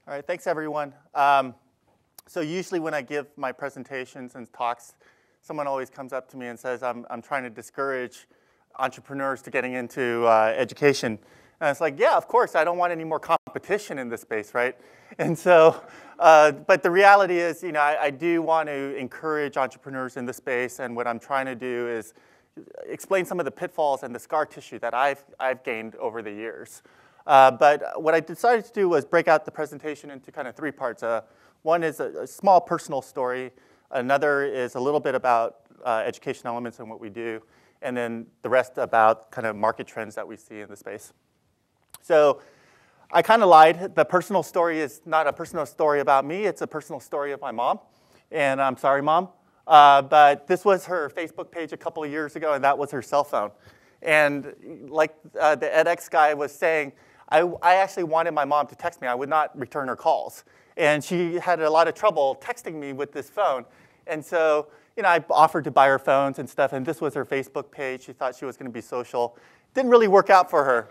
All right, thanks everyone. So usually when I give my presentations and talks, someone always comes up to me and says, I'm trying to discourage entrepreneurs to getting into education. And it's like, yeah, of course, I don't want any more competition in this space, right? And so, but the reality is, I do want to encourage entrepreneurs in this space, and what I'm trying to do is explain some of the pitfalls and the scar tissue that I've gained over the years. But what I decided to do was break out the presentation into kind of three parts. One is a small personal story. Another is a little bit about education elements and what we do. And then the rest about kind of market trends that we see in the space. So I kind of lied. The personal story is not a personal story about me. It's a personal story of my mom. And I'm sorry, Mom. But this was her Facebook page a couple of years ago, and that was her cell phone. And like the edX guy was saying, I actually wanted my mom to text me. I would not return her calls. And she had a lot of trouble texting me with this phone. And so, I offered to buy her phones and stuff, and this was her Facebook page. She thought she was going to be social. Didn't really work out for her.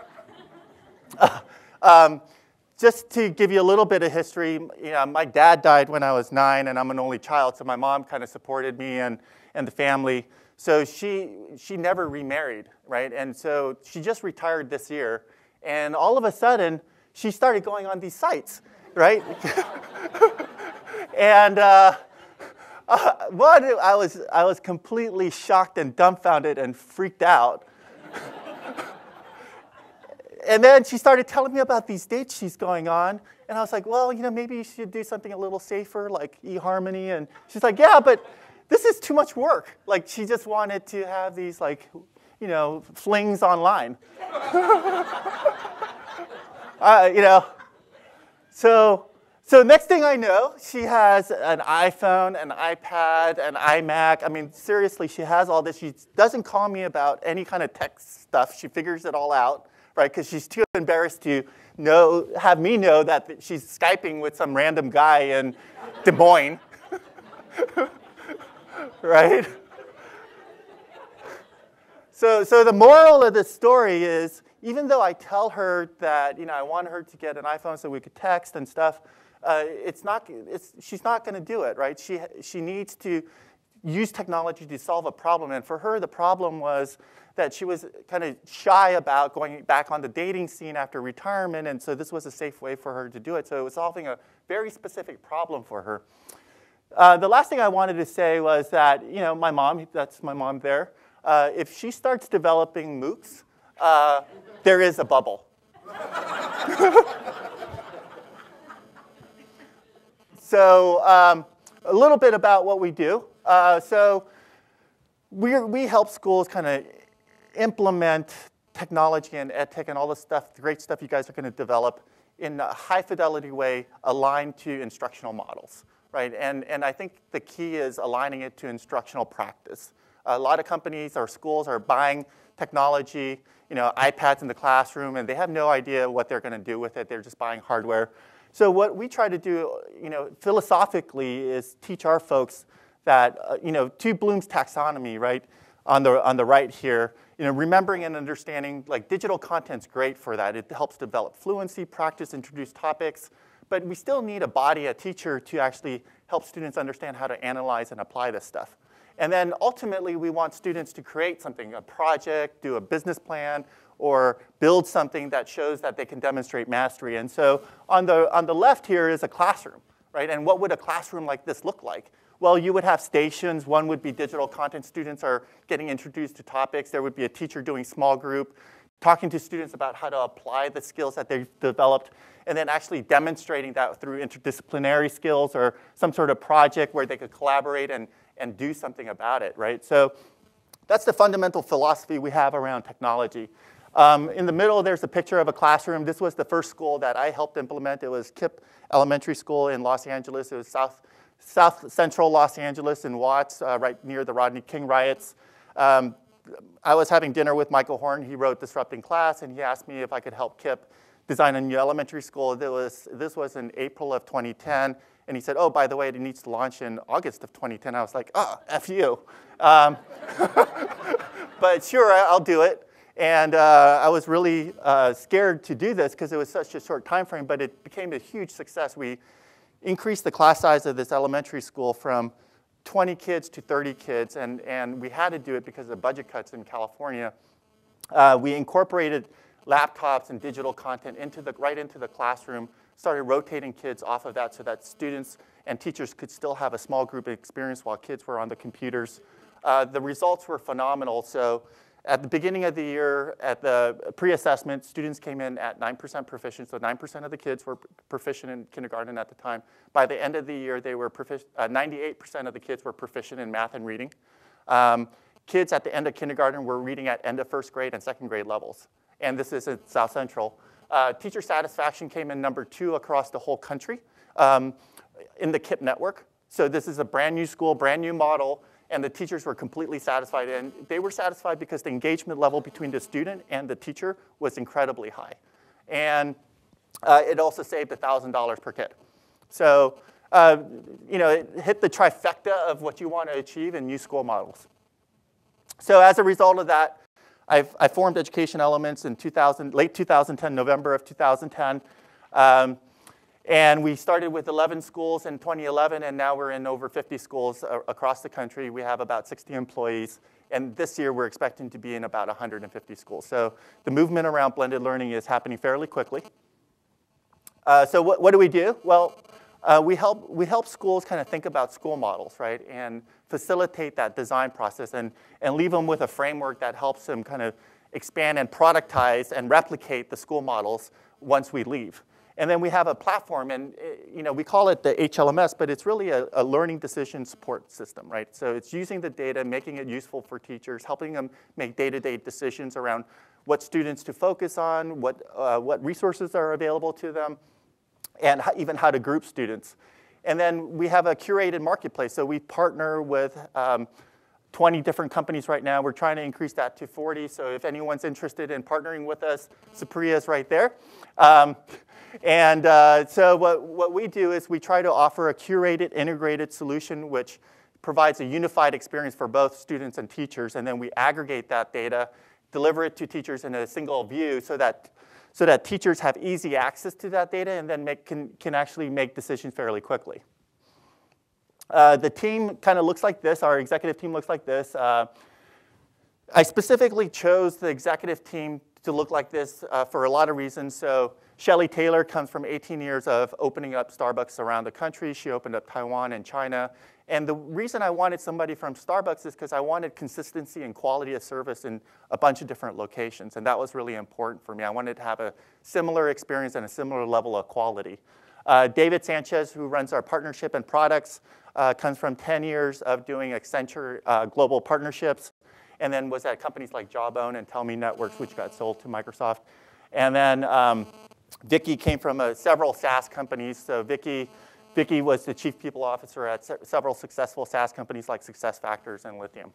Just to give you a little bit of history, my dad died when I was 9, and I'm an only child, so my mom kind of supported me and the family. So she never remarried, right? And so she just retired this year. And all of a sudden, she started going on these sites, right? And I was completely shocked and dumbfounded and freaked out. And then she started telling me about these dates she's going on. And I was like, well, maybe you should do something a little safer, like eHarmony. And she's like, yeah, but this is too much work. Like, she just wanted to have these, flings online. So next thing I know, she has an iPhone, an iPad, an iMac. I mean, seriously, she has all this. She doesn't call me about any kind of tech stuff. She figures it all out, right? Because she's too embarrassed to have me know that she's Skyping with some random guy in Des Moines, right? So the moral of the story is, even though I tell her that I want her to get an iPhone so we could text and stuff, she's not going to do it, right? She needs to use technology to solve a problem, and for her the problem was that she was kind of shy about going back on the dating scene after retirement, and so this was a safe way for her to do it. So it was solving a very specific problem for her. The last thing I wanted to say was that my mom, that's my mom there. If she starts developing MOOCs, there is a bubble. So a little bit about what we do. So we help schools kind of implement technology and EdTech and all the stuff, the great stuff you guys are going to develop in a high-fidelity way aligned to instructional models, right? And I think the key is aligning it to instructional practice. A lot of companies or schools are buying technology, iPads in the classroom, and they have no idea what they're going to do with it. They're just buying hardware. So what we try to do, philosophically, is teach our folks that, to Bloom's taxonomy, right, on the right here, remembering and understanding, like, digital content's great for that. It helps develop fluency, practice, introduce topics, but we still need a body, a teacher, to actually help students understand how to analyze and apply this stuff. And then ultimately, we want students to create something, a project, do a business plan, or build something that shows that they can demonstrate mastery. And so on the left here is a classroom, right? And what would a classroom like this look like? Well, you would have stations. One would be digital content. Students are getting introduced to topics. There would be a teacher doing small group, talking to students about how to apply the skills that they've developed, and then actually demonstrating that through interdisciplinary skills or some sort of project where they could collaborate and do something about it, right? So that's the fundamental philosophy we have around technology. In the middle, there's a picture of a classroom. This was the first school that I helped implement. It was KIPP Elementary School in Los Angeles. It was South Central Los Angeles in Watts, right near the Rodney King riots. I was having dinner with Michael Horn. He wrote Disrupting Class, and he asked me if I could help KIPP design a new elementary school. This was in April of 2010. And he said, oh, by the way, it needs to launch in August of 2010. I was like, oh, F you. But sure, I'll do it. And I was really scared to do this because it was such a short time frame, but it became a huge success. We increased the class size of this elementary school from 20 kids to 30 kids, and we had to do it because of budget cuts in California. We incorporated laptops and digital content right into the classroom, started rotating kids off of that so that students and teachers could still have a small group experience while kids were on the computers. The results were phenomenal. So at the beginning of the year, at the pre-assessment, students came in at 9% proficient, so 9% of the kids were proficient in kindergarten at the time. By the end of the year, they were 98% of the kids were proficient in math and reading. Kids at the end of kindergarten were reading at end of first grade and second grade levels. And this is at South Central. Teacher satisfaction came in #2 across the whole country in the KIPP network. So this is a brand new school, brand new model, and the teachers were completely satisfied. And they were satisfied because the engagement level between the student and the teacher was incredibly high. And it also saved $1,000 per kid. So it hit the trifecta of what you want to achieve in new school models. So as a result of that, I formed Education Elements in late 2010, November of 2010. And we started with 11 schools in 2011, and now we're in over 50 schools across the country. We have about 60 employees. And this year, we're expecting to be in about 150 schools. So the movement around blended learning is happening fairly quickly. So what do we do? Well, we help schools kind of think about school models, right? And facilitate that design process and leave them with a framework that helps them kind of expand and productize and replicate the school models once we leave. And then we have a platform, and we call it the HLMS, but it's really a learning decision support system, right? So it's using the data, making it useful for teachers, helping them make day-to-day decisions around what students to focus on, what resources are available to them, and even how to group students. And then we have a curated marketplace. So we partner with 20 different companies right now. We're trying to increase that to 40. So if anyone's interested in partnering with us, Supriya is right there. So what we do is we try to offer a curated, integrated solution which provides a unified experience for both students and teachers. And then we aggregate that data, deliver it to teachers in a single view so that teachers have easy access to that data and then can actually make decisions fairly quickly. The team kind of looks like this. Our executive team looks like this. I specifically chose the executive team to look like this for a lot of reasons. So Shelley Taylor comes from 18 years of opening up Starbucks around the country. She opened up Taiwan and China. And the reason I wanted somebody from Starbucks is because I wanted consistency and quality of service in a bunch of different locations. And that was really important for me. I wanted to have a similar experience and a similar level of quality. David Sanchez, who runs our partnership and products, comes from 10 years of doing Accenture global partnerships, and then was at companies like Jawbone and Tell Me Networks, which got sold to Microsoft. And then Vicky came from several SaaS companies. So Vicky was the chief people officer at several successful SaaS companies like SuccessFactors and Lithium.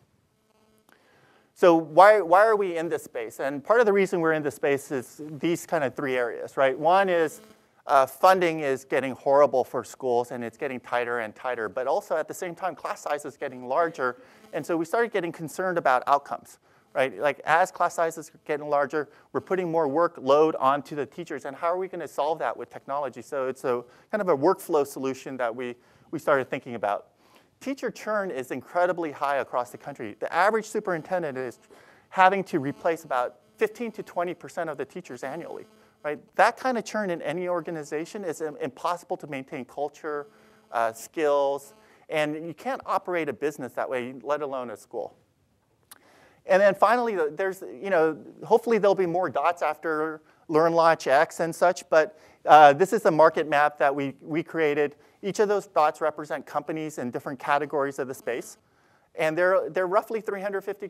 So why are we in this space? And part of the reason we're in this space is these kind of 3 areas, right? One is funding is getting horrible for schools, and it's getting tighter and tighter. But also, at the same time, class size is getting larger. And so we started getting concerned about outcomes, right? Like, as class sizes are getting larger, we're putting more workload onto the teachers. And how are we going to solve that with technology? So it's a kind of a workflow solution that we started thinking about. Teacher churn is incredibly high across the country. The average superintendent is having to replace about 15 to 20% of the teachers annually. Right? That kind of churn in any organization is impossible to maintain culture, skills, and you can't operate a business that way, let alone a school. And then finally, there's, hopefully there'll be more dots after LearnLaunch X and such, but this is a market map that we created. Each of those dots represent companies in different categories of the space. And they're roughly 350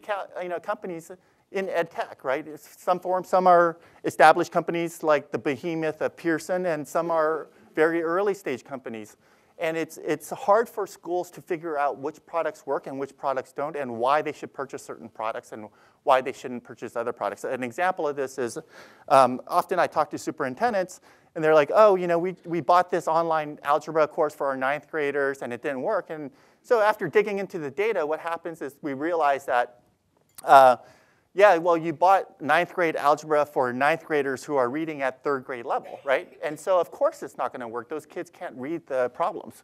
companies in EdTech, right? Some are established companies like the behemoth of Pearson, and some are very early stage companies. And it's hard for schools to figure out which products work and which products don't, and why they should purchase certain products and why they shouldn't purchase other products. An example of this is often I talk to superintendents, and they're like, oh, we bought this online algebra course for our 9th graders, and it didn't work. And so after digging into the data, what happens is we realize that Yeah, well, you bought 9th grade algebra for 9th graders who are reading at 3rd grade level, right? And so, of course, it's not going to work. Those kids can't read the problems.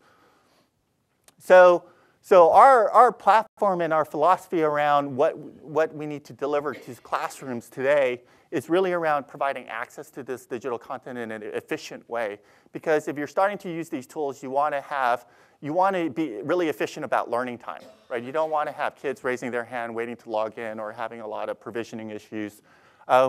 So our platform and our philosophy around what we need to deliver to classrooms today is really around providing access to this digital content in an efficient way. Because if you're starting to use these tools, you want to be really efficient about learning time, right? You don't want to have kids raising their hand, waiting to log in, or having a lot of provisioning issues.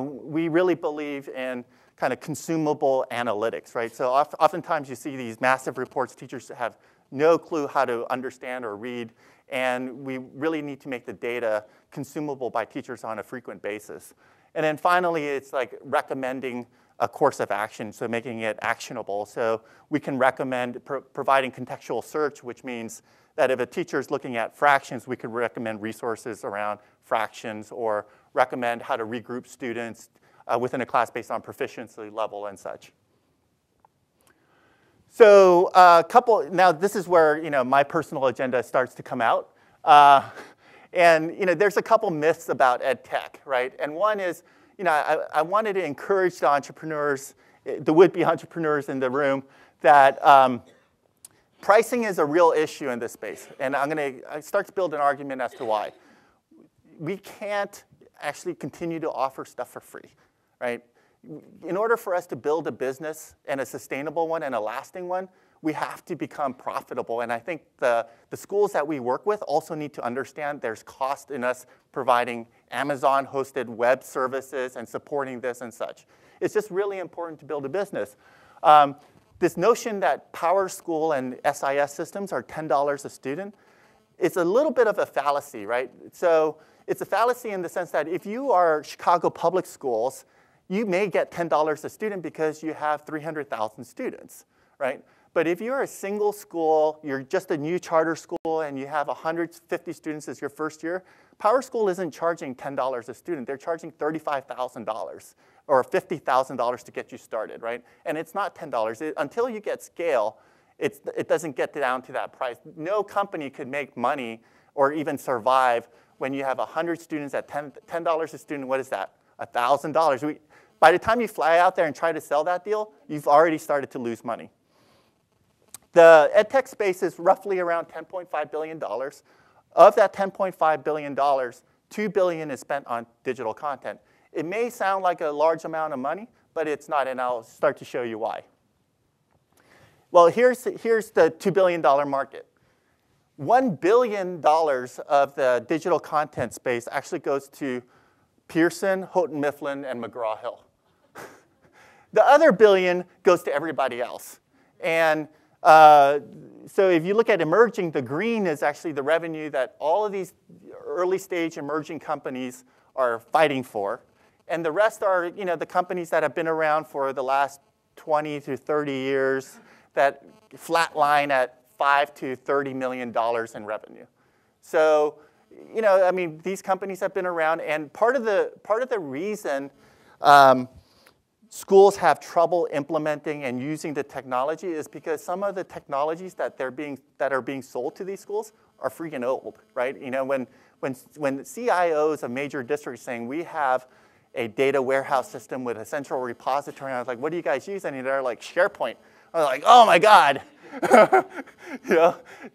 We really believe in kind of consumable analytics, right? So oftentimes you see these massive reports, teachers have no clue how to understand or read, and we really need to make the data consumable by teachers on a frequent basis. And then finally, it's like recommending a course of action, so making it actionable. So we can recommend providing contextual search, which means that if a teacher is looking at fractions, we could recommend resources around fractions or recommend how to regroup students within a class based on proficiency level and such. So now this is where my personal agenda starts to come out. And there's a couple myths about EdTech, right? And one is, I wanted to encourage the entrepreneurs, the would-be entrepreneurs in the room, that pricing is a real issue in this space. And I'm going to start to build an argument as to why. We can't actually continue to offer stuff for free, right? In order for us to build a business, and a sustainable one and a lasting one, we have to become profitable. And I think the schools that we work with also need to understand there's cost in us providing Amazon-hosted web services and supporting this and such. It's just really important to build a business. This notion that PowerSchool and SIS systems are $10 a student, it's a little bit of a fallacy, right? So it's a fallacy in the sense that if you are Chicago Public Schools, you may get $10 a student because you have 300,000 students, right? But if you're a single school, you're just a new charter school, and you have 150 students as your first year, PowerSchool isn't charging $10 a student. They're charging $35,000 or $50,000 to get you started, right? And it's not $10. Until you get scale, it doesn't get down to that price. No company could make money or even survive when you have 100 students at $10 a student. What is that? $1,000. By the time you fly out there and try to sell that deal, you've already started to lose money. The EdTech space is roughly around $10.5 billion. Of that $10.5 billion, $2 billion is spent on digital content. It may sound like a large amount of money, but it's not, and I'll start to show you why. Well, here's the $2 billion market. $1 billion of the digital content space actually goes to Pearson, Houghton Mifflin, and McGraw-Hill. The other billion goes to everybody else. And so if you look at emerging, the green is actually the revenue that all of these early stage emerging companies are fighting for. And the rest are the companies that have been around for the last 20 to 30 years that flatline at $5 to $30 million in revenue. So I mean, these companies have been around, and part of the reason schools have trouble implementing and using the technology is because some of the technologies that are being sold to these schools are freaking old, right? When CIOs of major districts saying we have a data warehouse system with a central repository, I was like, what do you guys use? And they're like, SharePoint. I was like, oh my God,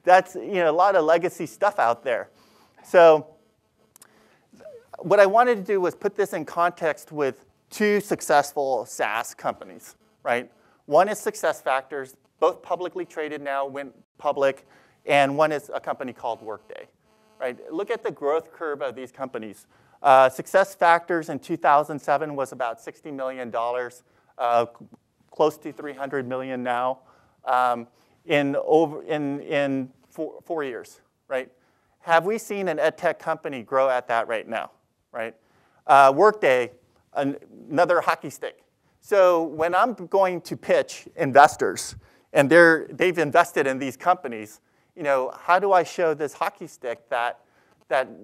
that's a lot of legacy stuff out there. So what I wanted to do was put this in context with two successful SaaS companies, right? One is SuccessFactors, both publicly traded now, went public, and one is a company called Workday, right? Look at the growth curve of these companies. SuccessFactors in 2007 was about $60 million, close to $300 million now, in 4 years, right? Have we seen an EdTech company grow at that rate now, right? Workday, another hockey stick. So when I'm going to pitch investors, and they've invested in these companies, how do I show this hockey stick that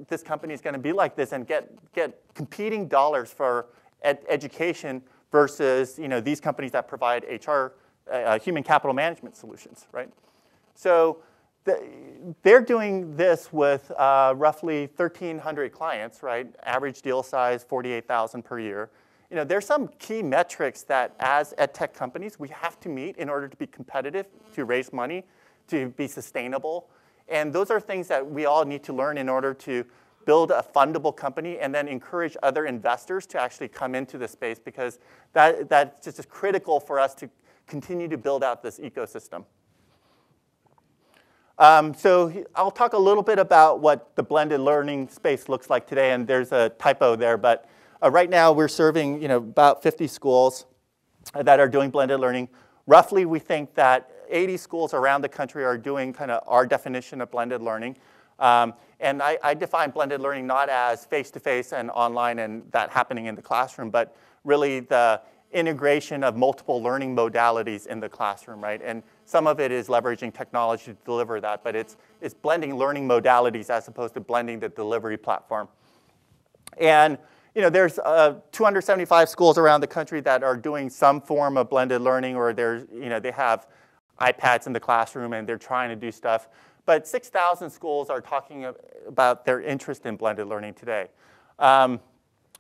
this company is going to be like this and get competing dollars for education versus these companies that provide HR, human capital management solutions, right? So they're doing this with roughly 1,300 clients, right? Average deal size, 48,000 per year. There's some key metrics that as EdTech companies we have to meet in order to be competitive, to raise money, to be sustainable. And those are things that we all need to learn in order to build a fundable company and then encourage other investors to actually come into the space, because that's just critical for us to continue to build out this ecosystem. So I'll talk a little bit about what the blended learning space looks like today, and there's a typo there, but right now we're serving about 50 schools that are doing blended learning. Roughly, we think that 80 schools around the country are doing kind of our definition of blended learning. And I define blended learning not as face-to-face and online and that happening in the classroom, but really the integration of multiple learning modalities in the classroom, right? And some of it is leveraging technology to deliver that, but it's blending learning modalities as opposed to blending the delivery platform. And there's 275 schools around the country that are doing some form of blended learning, or they have iPads in the classroom and they're trying to do stuff. But 6,000 schools are talking about their interest in blended learning today.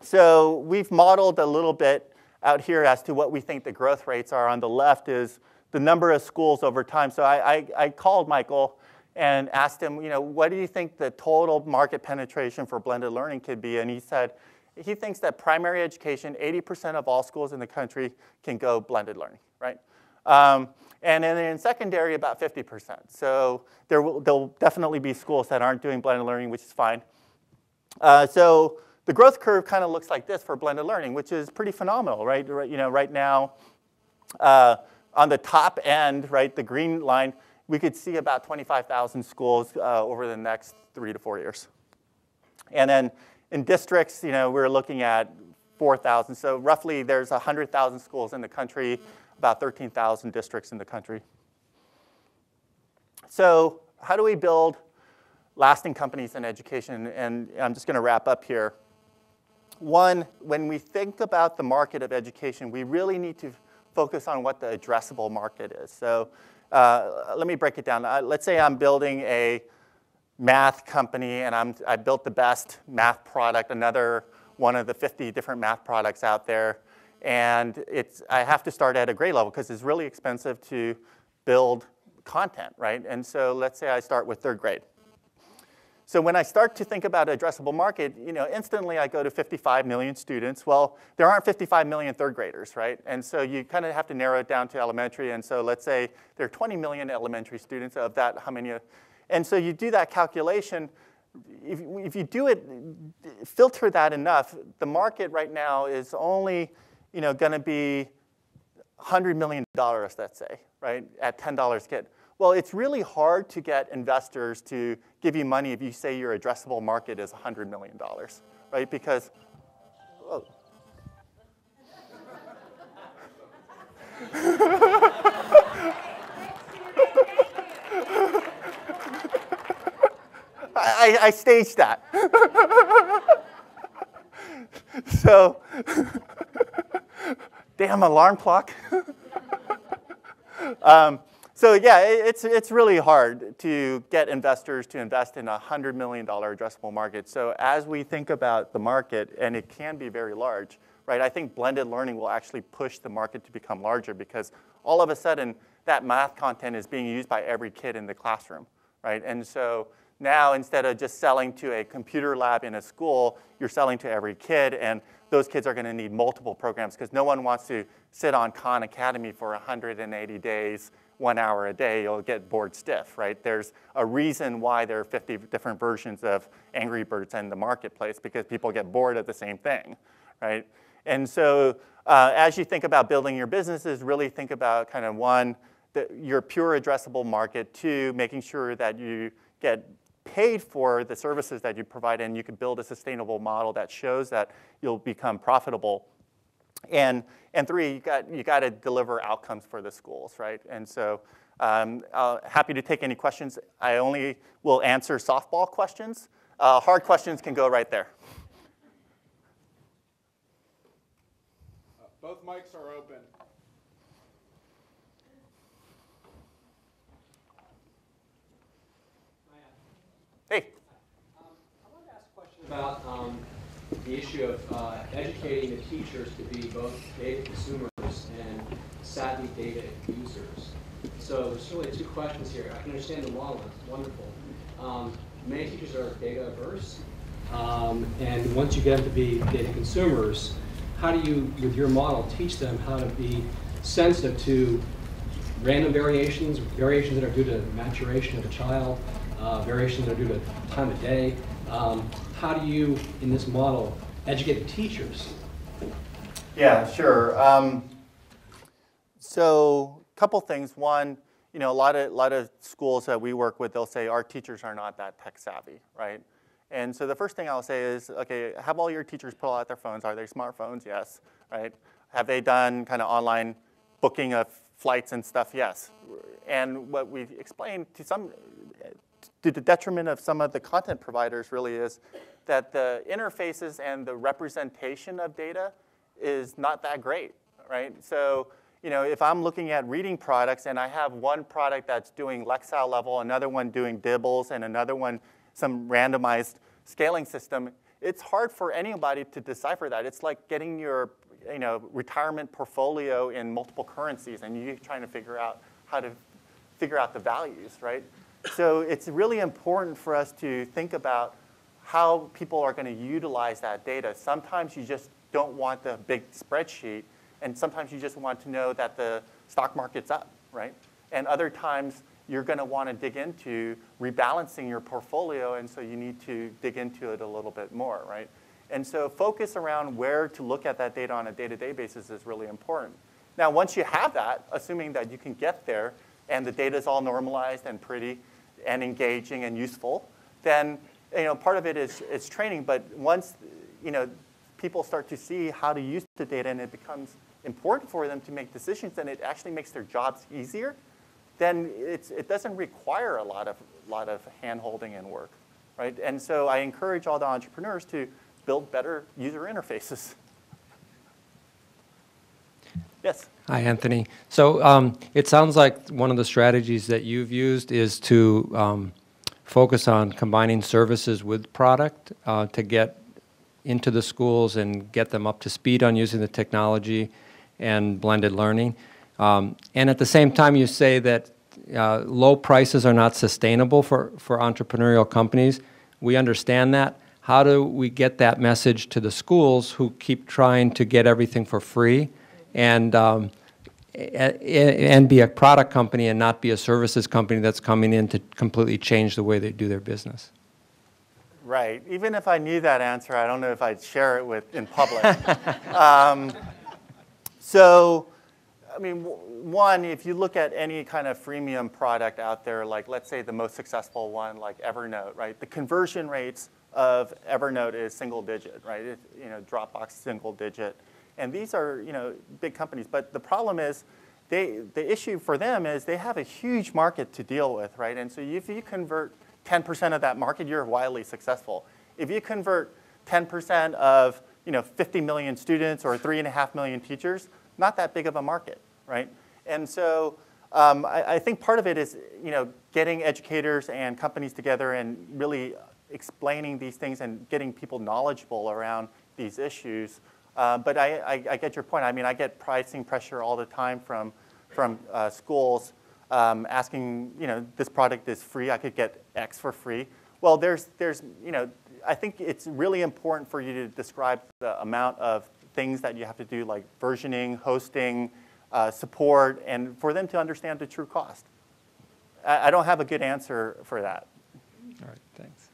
So we've modeled a little bit out here as to what we think the growth rates are. On the left is the number of schools over time. So I called Michael and asked him, what do you think the total market penetration for blended learning could be? And he said he thinks that primary education, 80% of all schools in the country can go blended learning, right? And then in secondary, about 50%. So there'll definitely be schools that aren't doing blended learning, which is fine. So the growth curve kind of looks like this for blended learning, which is pretty phenomenal, right? Right now, on the top end, right, the green line, we could see about 25,000 schools over the next 3 to 4 years. And then in districts, we're looking at 4,000. So roughly, there's 100,000 schools in the country, about 13,000 districts in the country. So how do we build lasting companies in education? And I'm just going to wrap up here. One, when we think about the market of education, we really need to focus on what the addressable market is. So let me break it down. Let's say I'm building a math company, and I built the best math product, another one of the 50 different math products out there. And I have to start at a grade level because it's really expensive to build content, right? And so let's say I start with 3rd grade. So when I start to think about addressable market, instantly I go to 55 million students. Well, there aren't 55 million 3rd graders, right? And so you kind of have to narrow it down to elementary. And so let's say there are 20 million elementary students. Of that, how many? And so you do that calculation. If you do it, filter that enough, the market right now is only going to be $100 million, let's say, right, at $10 a kid. Well, it's really hard to get investors to give you money if you say your addressable market is $100 million, right? Because, oh. I staged that. So, damn alarm clock. So yeah, it's really hard to get investors to invest in a $100 million addressable market. So as we think about the market, and it can be very large, right? I think blended learning will actually push the market to become larger because all of a sudden that math content is being used by every kid in the classroom, right? And so now instead of just selling to a computer lab in a school, you're selling to every kid, and those kids are going to need multiple programs because no one wants to sit on Khan Academy for 180 days, 1 hour a day. You'll get bored stiff, right? There's a reason why there are 50 different versions of Angry Birds in the marketplace because people get bored of the same thing, right? And so as you think about building your businesses, really think about kind of one, your pure addressable market, 2, making sure that you get paid for the services that you provide, and you can build a sustainable model that shows that you'll become profitable. And 3, you got to deliver outcomes for the schools, right? And so happy to take any questions. I only will answer softball questions. Hard questions can go right there. Both mics are open. the issue of educating the teachers to be both data consumers and savvy data users. So there's really two questions here. I can understand the model, it's wonderful. Many teachers are data averse, and once you get them to be data consumers, how do you, with your model, teach them how to be sensitive to random variations, variations that are due to maturation of a child, variations that are due to time of day? How do you, in this model, educate the teachers? Yeah, sure. So a couple things. One, a lot of schools that we work with, they'll say our teachers are not that tech savvy, right? And so the first thing I'll say is, okay, have all your teachers pull out their phones. Are they smartphones? Yes, right? Have they done kind of online booking of flights and stuff? Yes. And what we explained to the detriment of some of the content providers really is that the interfaces and the representation of data is not that great, right? So, if I'm looking at reading products and I have one product that's doing Lexile level, another one doing Dibbles, and another one some randomized scaling system, it's hard for anybody to decipher that. It's like getting your retirement portfolio in multiple currencies and you're trying to figure out how to figure out the values, right? So it's really important for us to think about how people are going to utilize that data. Sometimes you just don't want the big spreadsheet, and sometimes you just want to know that the stock market's up, right? And other times you're going to want to dig into rebalancing your portfolio, and so you need to dig into it a little bit more, right? And so focus around where to look at that data on a day-to-day basis is really important. Now, once you have that, assuming that you can get there and the data is all normalized and pretty and engaging and useful, then part of it is training. But once people start to see how to use the data and it becomes important for them to make decisions and it actually makes their jobs easier, then it doesn't require a lot of hand-holding and work, right? And so I encourage all the entrepreneurs to build better user interfaces. Yes? Hi, Anthony. So it sounds like one of the strategies that you've used is to focus on combining services with product to get into the schools and get them up to speed on using the technology and blended learning. And at the same time, you say that low prices are not sustainable for entrepreneurial companies. We understand that. How do we get that message to the schools who keep trying to get everything for free and be a product company and not be a services company that's coming in to completely change the way they do their business? Right. Even if I knew that answer, I don't know if I'd share it in public. So, I mean, one, if you look at any kind of freemium product out there, like let's say the most successful one, like Evernote, right? The conversion rates of Evernote is single digit, right? Dropbox single digit. And these are, big companies. But the problem is, the issue for them is they have a huge market to deal with, right? And so if you convert 10% of that market, you're wildly successful. If you convert 10% of 50 million students or 3.5 million teachers, not that big of a market, right? And so I think part of it is getting educators and companies together and really explaining these things and getting people knowledgeable around these issues. But I get your point. I mean, I get pricing pressure all the time from schools asking, this product is free. I could get X for free. Well, there's I think it's really important for you to describe the amount of things that you have to do, like versioning, hosting, support, and for them to understand the true cost. I don't have a good answer for that. All right, thanks.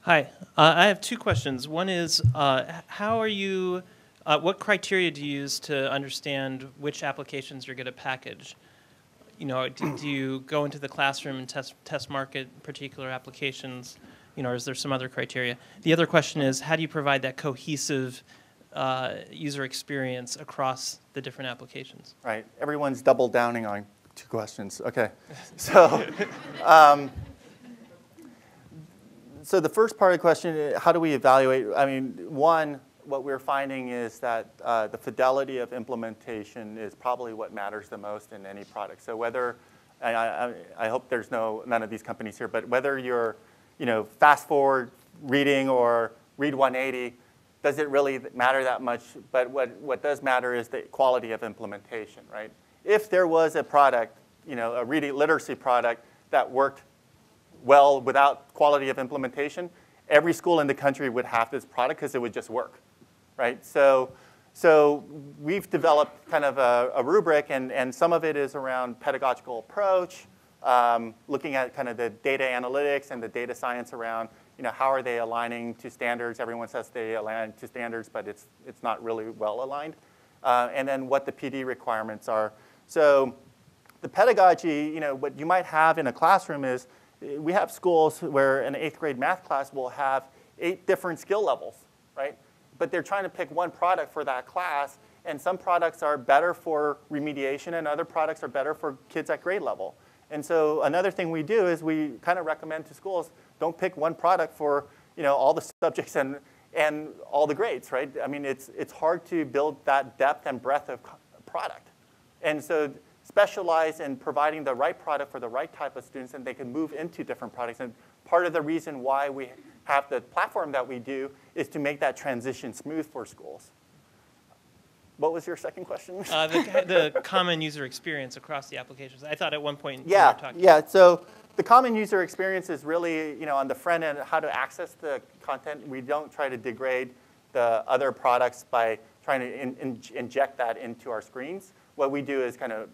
Hi, I have two questions. One is, how are you, what criteria do you use to understand which applications you're going to package? Do you go into the classroom and test market particular applications, or is there some other criteria? The other question is, how do you provide that cohesive user experience across the different applications? Right, everyone's double downing on two questions. Okay, so so the first part of the question, how do we evaluate? I mean, one, what we're finding is that the fidelity of implementation is probably what matters the most in any product. So whether, I hope there's none of these companies here, but whether you're, fast forward reading or read 180, does it really matter that much? But what does matter is the quality of implementation, right? If there was a product, a reading literacy product that worked well without quality of implementation, every school in the country would have this product because it would just work, right? So we've developed kind of a rubric, and some of it is around pedagogical approach, looking at kind of the data analytics and the data science around, how are they aligning to standards? Everyone says they align to standards, but it's not really well aligned. And then what the PD requirements are. So the pedagogy, what you might have in a classroom is, we have schools where an 8th grade math class will have 8 different skill levels, right? But they're trying to pick one product for that class, and some products are better for remediation, and other products are better for kids at grade level. And so another thing we do is we kind of recommend to schools, don't pick one product for all the subjects and all the grades, right? I mean, it's hard to build that depth and breadth of product. And so specialize in providing the right product for the right type of students, and they can move into different products. And part of the reason why we have the platform that we do is to make that transition smooth for schools. What was your second question? The common user experience across the applications. I thought at one point you were talking. Yeah. So the common user experience is really, on the front end, how to access the content. We don't try to degrade the other products by trying to inject that into our screens. What we do is kind of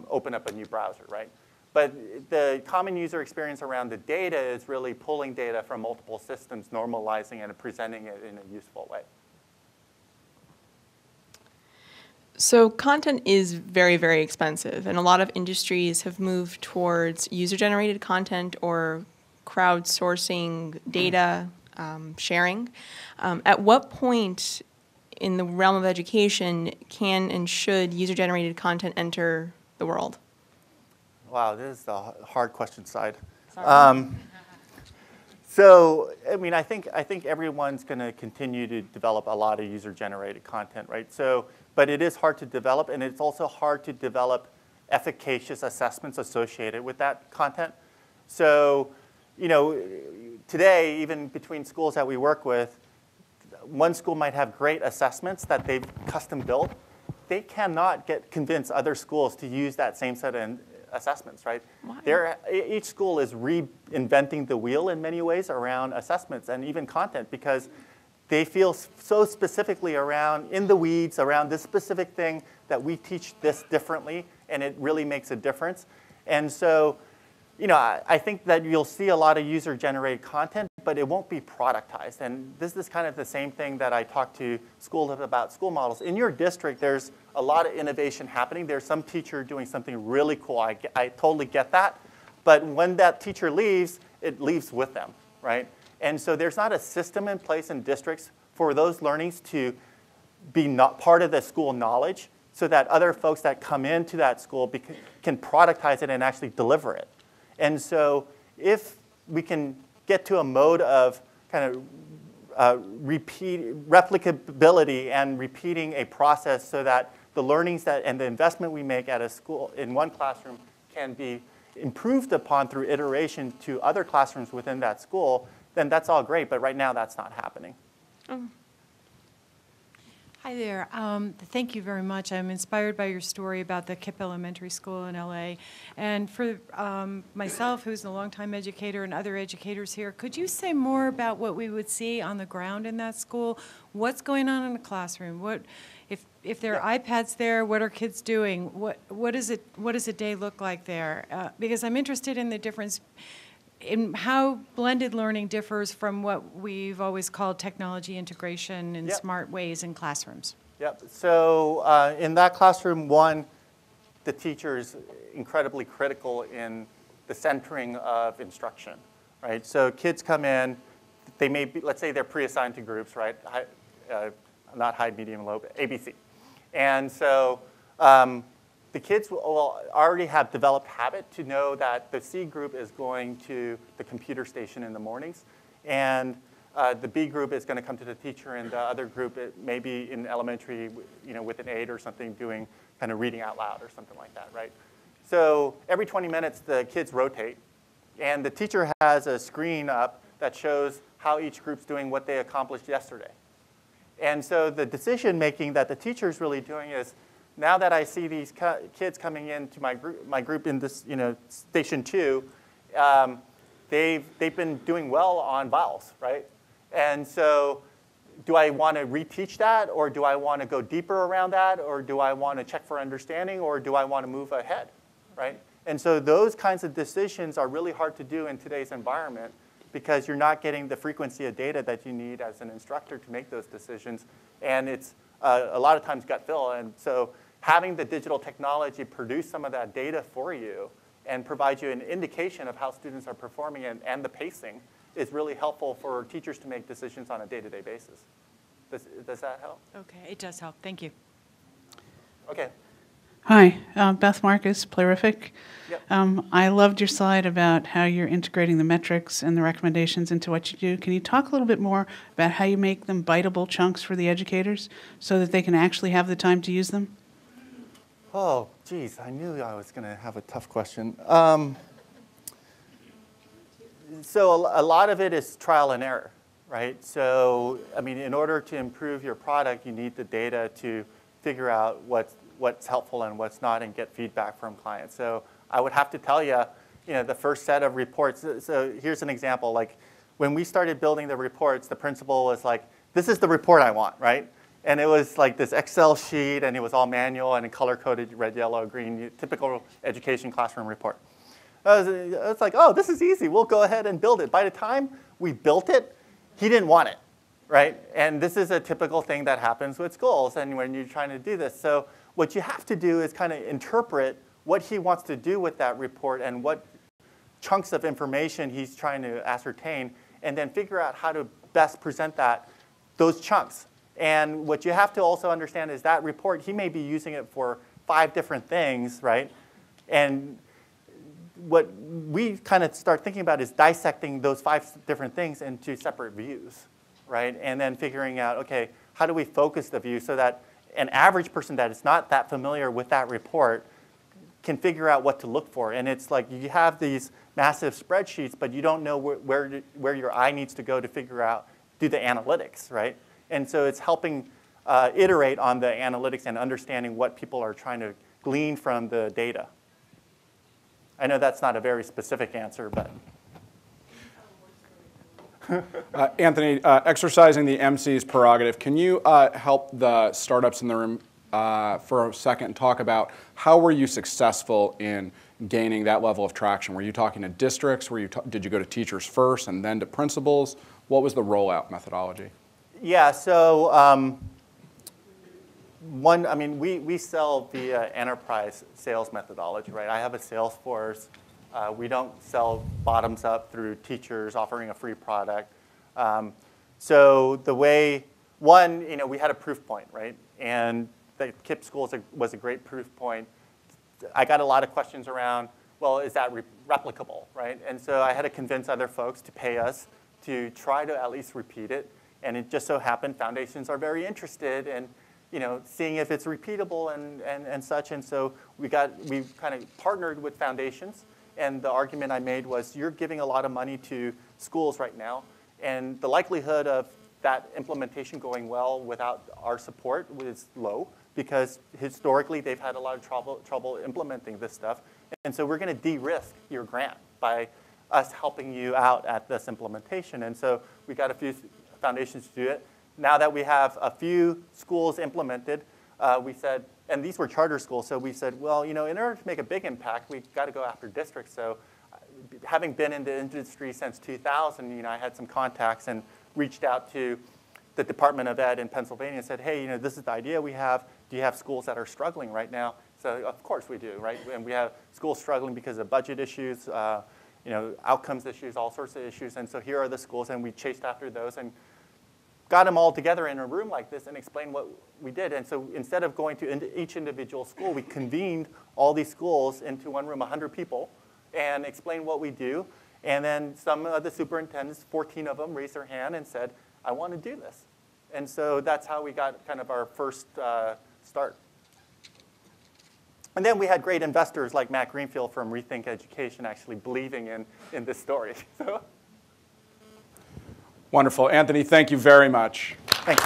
open up a new browser, right? But the common user experience around the data is really pulling data from multiple systems, normalizing it, and presenting it in a useful way. So content is very, very expensive, and a lot of industries have moved towards user-generated content or crowdsourcing data sharing. At what point in the realm of education can and should user-generated content enter the world? Wow, this is the hard question side. So, I mean, I think everyone's going to continue to develop a lot of user-generated content, right? So, but it is hard to develop, and it's also hard to develop efficacious assessments associated with that content. So, today, even between schools that we work with, one school might have great assessments that they've custom built. They cannot convince other schools to use that same set of assessments, right? Each school is reinventing the wheel in many ways around assessments and even content, because they feel so specifically in the weeds around this specific thing that we teach this differently, and it really makes a difference. And so, I think that you'll see a lot of user-generated content, but it won't be productized. And this is kind of the same thing that I talk to schools about school models. In your district, there's a lot of innovation happening. There's some teacher doing something really cool. I totally get that. But when that teacher leaves, it leaves with them, right? And so there's not a system in place in districts for those learnings to be not part of the school knowledge, so that other folks that come into that school can productize it and actually deliver it. And so if we can get to a mode of kind of replicability and repeating a process, so that the learnings and the investment we make at a school in one classroom can be improved upon through iteration to other classrooms within that school, then that's all great. But right now, that's not happening. Hi there. Thank you very much. I'm inspired by your story about the KIPP Elementary School in LA. And for myself, who's a longtime educator, and other educators here, could you say more about what we would see on the ground in that school? What's going on in the classroom? If there are iPads there, what are kids doing? What does a day look like there? Because I'm interested in the difference in how blended learning differs from what we've always called technology integration in smart ways in classrooms. Yep. So in that classroom, the teacher is incredibly critical in the centering of instruction, right? So kids come in, they may be, let's say they're pre-assigned to groups, right? Not high, medium, low, but ABC. And so the kids will already have developed habit to know that the C group is going to the computer station in the mornings, and the B group is going to come to the teacher, and the other group, maybe in elementary, with an aide or something, doing kind of reading out loud or something like that, right? So every 20 minutes, the kids rotate, and the teacher has a screen up that shows how each group's doing what they accomplished yesterday. And so the decision making that the teacher is really doing is, now that I see these kids coming into my group in this, station 2, they've been doing well on vowels, right? And so do I want to reteach that, or do I want to go deeper around that, or do I want to check for understanding, or do I want to move ahead, right? And so those kinds of decisions are really hard to do in today's environment because you're not getting the frequency of data that you need as an instructor to make those decisions. And it's a lot of times gut feel. And so having the digital technology produce some of that data for you and provide you an indication of how students are performing and the pacing is really helpful for teachers to make decisions on a day-to-day basis. Does that help? Okay, it does help. Thank you. Okay. Hi, Beth Marcus, Plarific. Yep. I loved your slide about how you're integrating the metrics and the recommendations into what you do. Can you talk a little bit more about how you make them biteable chunks for the educators so that they can actually have the time to use them? Oh, geez, I knew I was going to have a tough question. So a lot of it is trial and error, right? So, I mean, in order to improve your product, you need the data to figure out what's helpful and what's not and get feedback from clients. So I would have to tell you, the first set of reports. So here's an example. Like when we started building the reports, the principal was like, this is the report I want, right? And it was like this Excel sheet, and it was all manual and color-coded red, yellow, green, typical education classroom report. It's like, oh, this is easy. We'll go ahead and build it. By the time we built it, he didn't want it, right? And this is a typical thing that happens with schools and when you're trying to do this. So what you have to do is kind of interpret what he wants to do with that report and what chunks of information he's trying to ascertain, and then figure out how to best present those chunks. And what you have to also understand is that report, he may be using it for 5 different things, right? And what we kind of start thinking about is dissecting those 5 different things into separate views, right? And then figuring out, okay, how do we focus the view so that an average person that is not that familiar with that report can figure out what to look for. And it's like you have these massive spreadsheets, but you don't know where your eye needs to go to figure out, do the analytics, right? And so it's helping iterate on the analytics and understanding what people are trying to glean from the data. I know that's not a very specific answer, but. Anthony, exercising the MC's prerogative, can you help the startups in the room for a second and talk about how were you successful in gaining that level of traction? Were you talking to districts? Did you go to teachers first and then to principals? What was the rollout methodology? Yeah, so we sell via enterprise sales methodology, right? I have a sales force. We don't sell bottoms up through teachers offering a free product. So the way, we had a proof point, right? And the KIPP schools was a great proof point. I got a lot of questions around, well, is that replicable, right? And so I had to convince other folks to pay us to try to at least repeat it. And it just so happened foundations are very interested in seeing if it's repeatable and such. And so we kind of partnered with foundations. And the argument I made was, you're giving a lot of money to schools right now, and the likelihood of that implementation going well without our support is low, because historically they've had a lot of trouble implementing this stuff. And so we're going to de-risk your grant by us helping you out at this implementation. And so we got a few foundations to do it. Now that we have a few schools implemented, we said, and these were charter schools, so we said, well, in order to make a big impact, we've got to go after districts. So having been in the industry since 2000, I had some contacts and reached out to the Department of Ed in Pennsylvania and said, hey, this is the idea we have. Do you have schools that are struggling right now? So of course we do, right? And we have schools struggling because of budget issues, outcomes issues, all sorts of issues. And so here are the schools, and we chased after those and got them all together in a room like this and explained what we did. And so instead of going to each individual school, we convened all these schools into one room, 100 people, and explained what we do. And then some of the superintendents, 14 of them, raised their hand and said, I want to do this. And so that's how we got kind of our first start. And then we had great investors like Matt Greenfield from Rethink Education actually believing in this story. So. Wonderful. Anthony, thank you very much.